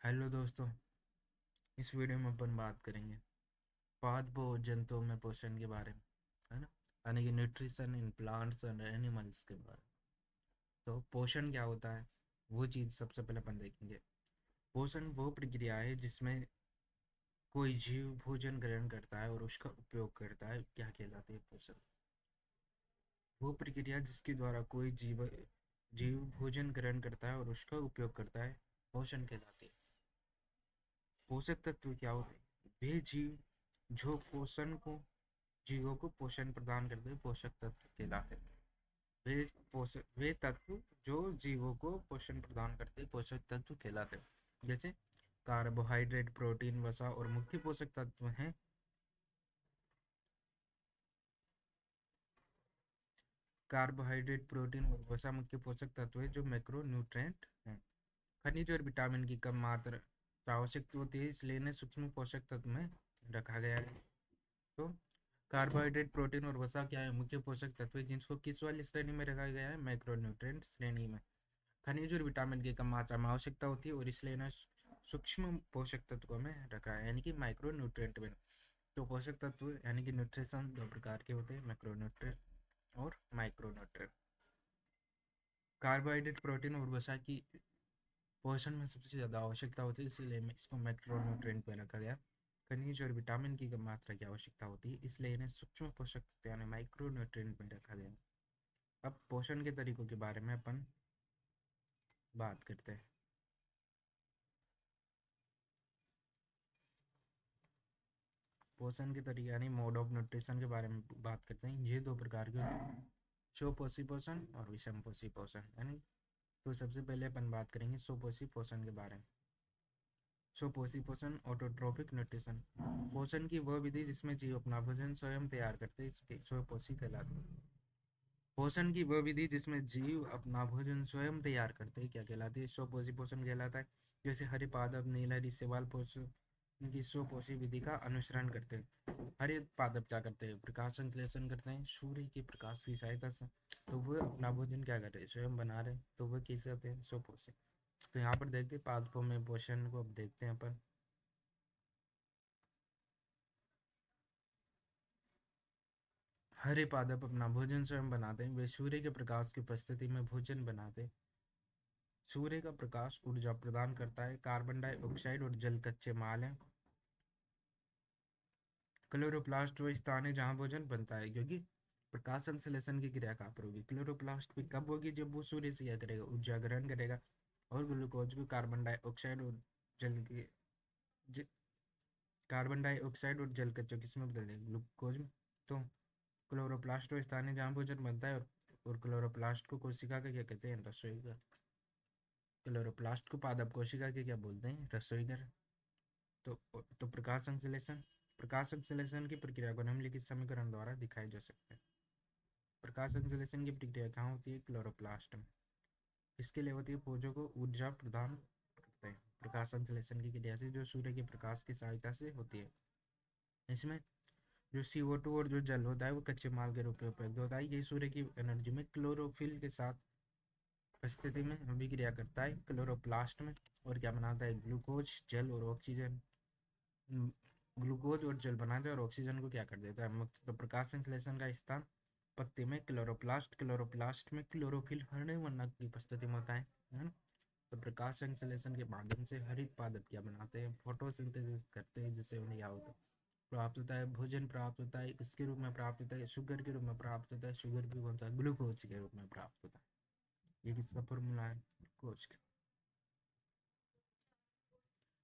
Hello दोस्तों। इस video में अपन बात करेंगे पाद जंतुओं में पोषण के बारे में, है ना। यानी कि nutrition in plants and animals के बारे में। तो पोषण क्या होता है, वो चीज़ सबसे पहले अपन देखेंगे। पोषण वो प्रक्रिया है जिसमें कोई जीव भोजन ग्रहण करता है और उसका उपयोग करता है, क्या कहलाती है पोषण। वो प्रक्रिया जिसके द्वारा कोई जीव जीव भोजन ग्रहण करता है और उसका उपयोग करता है, पोषण कहलाती है। पोषक तत्व क्या होते हैं? वे जीव जो पोषण को जीवों को पोषण प्रदान करते हैं, पोषक तत्व कहलाते हैं। वे तत्व जो जीवों को पोषण प्रदान करते हैं, पोषक तत्व कहलाते हैं। जैसे कार्बोहाइड्रेट, प्रोटीन, वसा और मुख्य पोषक तत्व हैं। कार्बोहाइड्रेट, प्रोटीन और वसा मुख्य पोषक तत्व है जो मैक्रो न्यूट्रिएंट हैं। खनिज और विटामिन की कम मात्रा आवश्यक होती है, इसलिए इन्हें सूक्ष्म पोषक तत्व में रखा गया है। तो कार्बोहाइड्रेट, प्रोटीन और वसा क्या है? मुख्य पोषक तत्व है, जिनको किस वाली श्रेणी में रखा गया है? मैक्रोन्यूट्रिएंट श्रेणी में। खनिज और विटामिन की कम मात्रा में आवश्यकता होती है और इसलिए इन्हें सूक्ष्म पोषक तत्वों में रखा है, यानी कि माइक्रोन्यूट्रिएंट में। तो पोषक तत्व यानी कि न्यूट्रिशन दो प्रकार के होते हैं, मैक्रोन्यूट्रिएंट और माइक्रोन्यूट्रिएंट। कार्बोहाइड्रेट, प्रोटीन और वसा की पोषण में सबसे ज़्यादा आवश्यकता होती है, इसीलिए इसको मैक्रोन्यूट्रिएंट में रखा गया। खनिज और विटामिन की कम मात्रा की आवश्यकता होती है, इसलिए इन्हें सूक्ष्म पोषक तत्व यानी माइक्रोन्यूट्रिएंट में रखा गया। अब पोषण के तरीकों के बारे में अपन बात करते हैं। पोषण के तरीके यानी मोड ऑफ न्यूट्रिशन के बारे में बात करते हैं। ये दो प्रकार के होते हैं, स्वपोषी पोषण और विषमपोषी पोषण, यानी। तो सबसे पहले अपन बात करेंगे स्वपोषी पोषण के बारे में। स्वपोषी पोषण, ऑटोट्रोपिक न्यूट्रिशन, पोषण की वह विधि जिसमें जीव अपना भोजन स्वयं तैयार करते हैं, इसके स्वपोषी कहलाते हैं। पोषण की वह विधि जिसमें जीव अपना भोजन स्वयं तैयार करते हैं, क्या कहलाती है? स्वपोषी पोषण कहलाता है। जैसे हरि पादप, नीलहरी, शैवाल पोषण की स्वपोषी विधि का अनुसरण करते हैं। हरि पादप क्या करते हैं? प्रकाश संश्लेषण करते हैं सूर्य के प्रकाश की सहायता से। तो वह अपना भोजन क्या कर रहे हैं? स्वयं बना रहे हैं, तो वह कैसे होते हैं? स्वपोषी। तो यहाँ पर देखते हैं पादपों में पोषण को, अब देखते हैं अपन। हरे पादप अपना भोजन स्वयं बनाते हैं, वे सूर्य के प्रकाश की उपस्थिति में भोजन बनाते हैं। सूर्य का प्रकाश ऊर्जा प्रदान करता है। कार्बन डाइऑक्साइड और जल कच्चे माल हैं। क्लोरोप्लास्ट वो स्थान है जहाँ भोजन बनता है, क्योंकि प्रकाश संश्लेषण की क्रिया कहाँ पर होगी? क्लोरोप्लास्ट भी कब होगी? जब वो सूर्य से क्या करेगा? ऊर्जा ग्रहण करेगा और ग्लूकोज को कार्बन डाइऑक्साइड और जल के ज, कार्बन डाइऑक्साइड और जल कच्चों किसमें बदल देगा? ग्लूकोज में। तो क्लोरोप्लास्ट वो स्थान है जहाँ भोजन बनता है, और क्लोरोप्लास्ट को कोशिका का क्या कहते हैं? रसोई घर। क्लोरोप्लास्ट को पादप कोशिका के क्या बोलते हैं? रसोई घर। तो प्रकाश संश्लेषण, प्रकाश संश्लेषण की प्रक्रिया को निम्नलिखित समीकरण द्वारा दिखाई जा सकता है। प्रकाश संश्लेषण की प्रक्रिया कहाँ होती है? क्लोरोप्लास्ट में। इसके लिए होती है पोषक को ऊर्जा प्रदान करते हैं। प्रकाश संश्लेषण की क्रिया से जो सूर्य के प्रकाश की सहायता से होती है। इसमें जो CO2 और जो जल होता है वो कच्चे माल के रूप में उपलब्ध होता है। ये सूर्य की एनर्जी में क्लोरोफिल के साथ स्थिति में अभिक्रिया करता है क्लोरोप्लास्ट में, और क्या बनाता है? ग्लूकोज, जल और ऑक्सीजन। ग्लूकोज और जल बनाता है और ऑक्सीजन को क्या कर देता है? मुक्त। तो प्रकाश संश्लेषण का स्थान पत्ते में क्लोरोप्लास्ट, क्लोरोप्लास्ट में क्लोरोफिल हरे वर्णक की उपस्थिति में होता है ना। तो प्रकाश संश्लेषण के माध्यम से हरित पादप क्या बनाते हैं? फोटोसिंथेसिस करते हैं, जिससे उन्हें क्या होता है? प्राप्त होता है, भोजन प्राप्त होता है। किसके रूप में प्राप्त होता है? शुगर के रूप में प्राप्त होता है। शुगर भी कौन सा? ग्लूकोज के रूप में प्राप्त होता है। ये किसका फॉर्मूला है? ग्लूकोज का।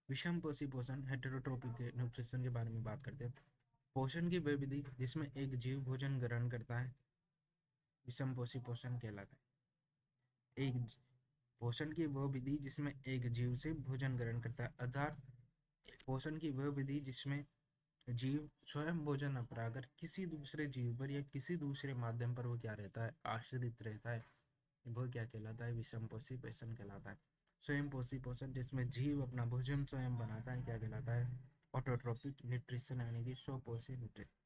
विषम पोषी पोषण, हेटेरोट्रोपिक न्यूट्रिशन के बारे में बात करते हैं। पोषण की वह विधि जिसमें एक जीव भोजन ग्रहण करता है, विषम पोषी पोषण कहलाता है। पोषण की वह विधि जिसमें एक जीव से भोजन ग्रहण करता है, अर्थात पोषण की वह विधि जिसमें जीव स्वयं भोजन न पाकर किसी दूसरे जीव पर या किसी दूसरे माध्यम पर वो क्या रहता है? आश्रित रहता है। वो क्या कहलाता है? विषम पोषी पोषण कहलाता है। स्वयं पोषी पोषण जिसमें जीव अपना भोजन स्वयं बनाता है, क्या कहलाता है? ऑटोट्रोपिक न्यूट्रिशन, यानी कि स्वपोषी न्यूट्रिशन।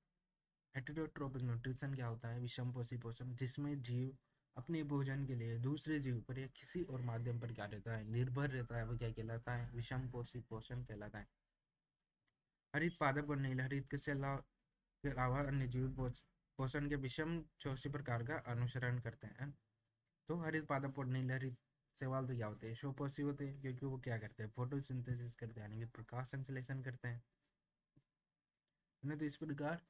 हेटेरोट्रोपिक न्यूट्रिशन क्या होता है? विषम पोषी पोषण जिसमें जीव अपने भोजन के लिए दूसरे जीव पर या किसी और माध्यम पर क्या रहता है, निर्भर रहता है, वो क्या कहलाता है, विषम पोषी पोषण कहलाता है। हरित पादप और नील हरित के अलावा अन्य जीव पोषण के विषम पोषी प्रकार का अनुसरण करते हैं। तो हरित पादप और नील हरित शैवाल तो क्या होते हैं, स्वपोषी होते हैं, क्योंकि वो क्या करते हैं, फोटोसिंथेसिस करते हैं, यानी कि प्रकाश संश्लेषण करते हैं, है ना। तो इस प्रकार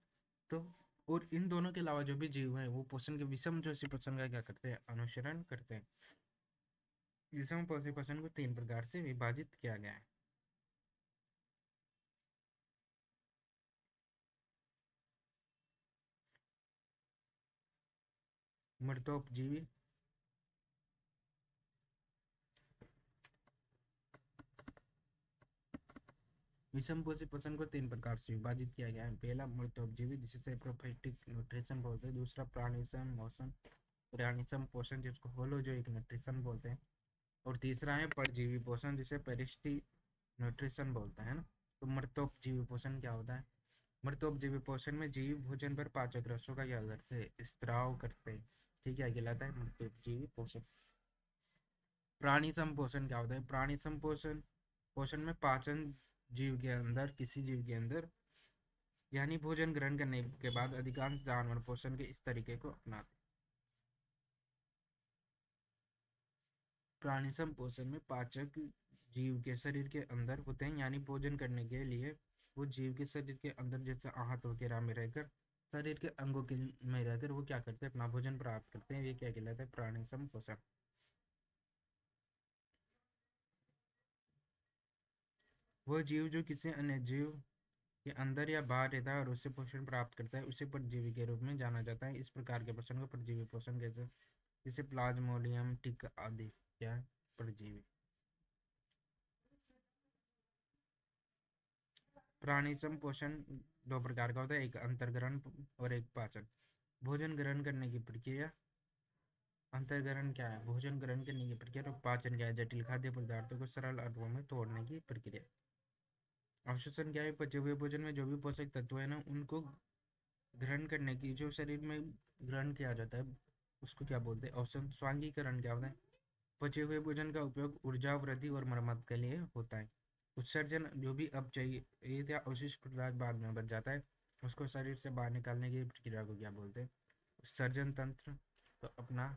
तो और इन दोनों के अलावा जो भी जीव हैं वो पोषण के विषम जोशी पोषण का क्या करते हैं, अनुसरण करते हैं। विषम पोषी पोषण को 3 प्रकार से विभाजित किया गया है। मृतोपजीवी, विषम पोषी पोषण को 3 प्रकार से विभाजित किया गया है। पहला मृतोपजीवी जिसे प्रोफाइटिक न्यूट्रिशन बोलते हैं, दूसरा प्राणीसम पोषण जिसको होलोजोइक न्यूट्रिशन बोलते हैं, और तीसरा है परजीवी पोषण जिसे पेरिस्टी न्यूट्रिशन बोलते हैं ना। तो मृतोपजीवी पोषण क्या होता है, मृतोपजीवी पोषण में जीव भोजन पर पाचक रसों का क्या करते हैं, स्त्राव करते हैं, ठीक है, कहलाता है मृतोपजीवी पोषण। प्राणी संपोषण क्या होता है, प्राणी संपोषण पोषण में पाचन जीव के अंदर, किसी जीव के अंदर, यानी भोजन ग्रहण करने के बाद अधिकांश जानवर पोषण के इस तरीके को अपनाते हैं। प्राणी संपोषण में पाचक जीव के शरीर के अंदर होते हैं, यानी भोजन करने के लिए वो जीव के शरीर के अंदर जैसे आहत वगैरह में रहकर, शरीर के अंगों के में रहकर वो क्या करते हैं, अपना भोजन प्राप्त करते हैं। ये क्या कहलाता है, प्राणी संपोषण। वह जीव जो किसी अन्य जीव के अंदर या बाहर रहता है और उससे पोषण प्राप्त करता है उसे परजीवी के रूप में जाना जाता है। इस प्रकार के पोषण को परजीवी पोषण कहते हैं, जैसे प्लाज्मोडियम टिक आदि क्या है, परजीवी। प्राणी संपोषण 2 प्रकार का होता है, एक अंतर्ग्रहण और एक पाचन। भोजन ग्रहण करने की प्रक्रिया, अंतर्ग्रहण क्या है, भोजन ग्रहण करने की प्रक्रिया, और पाचन क्या है, जटिल खाद्य पदार्थों को सरल अणुओं में तोड़ने की प्रक्रिया। अवशोषण क्या है, पचे हुए भोजन में जो भी पोषक तत्व है ना उनको ग्रहण करने की, जो शरीर में ग्रहण किया जाता है उसको क्या बोलते हैं, अवशोषण। स्वांगीकरण क्या होता है, पचे हुए भोजन का उपयोग ऊर्जा वृद्धि और मरम्मत के लिए होता है। उत्सर्जन, जो भी अब चाहिए या अवशिष्ट पदार्थ बाद में बच जाता है उसको शरीर से बाहर निकालने की प्रक्रिया को क्या बोलते हैं, उत्सर्जन तंत्र। तो अपना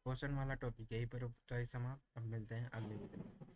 पोषण वाला टॉपिक यहीं पर उपचार समाप्त, अब मिलते हैं अगले वीडियो में।